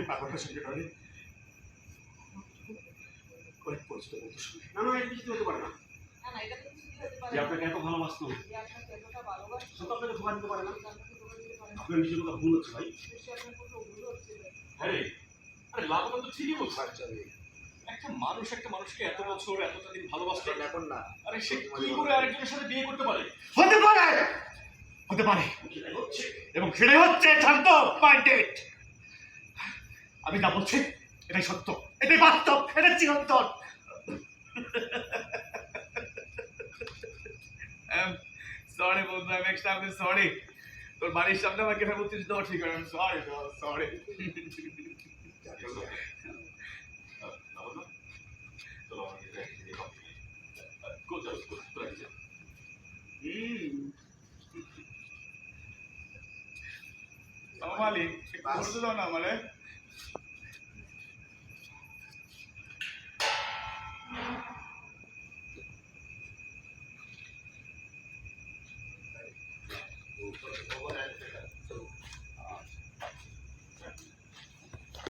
ব্যাপারটার সঙ্গে ধরে অনেক পরিচিত বলতে শুনি। না না, এটা কিছু হতে পারে না। যে আপনাকে এত ভালোবাসতো, সে তো আপনাকে ধোকা দিতে পারে না। আপনার নিজের কথা ভুল হচ্ছে ভাই। হ্যাঁ রে, আরে লাবণ্য তো ঠিকই বলছে। একটা মানুষ একটা মানুষকে এত বছর এতটা দিন ভালোবাসলে এখন না, আরে সে কি করে আরেকজনের সাথে বিয়ে করতে পারে? হতে পারে, হতে পারে, এবং সেটাই হচ্ছে শান্ত মাইন্ডেড। আমি যা বলছি এটাই সত্য, এটাই বাস্তব, এটা চিরন্তন। সরি বন্ধু, আমি এক্সট্রিমলি সরি। তোর বাড়ির সামনে আমাকে এভাবে উত্তেজিত হওয়া ঠিক হয়। Sorry sorry. মালিক করতে দাও না আমারে।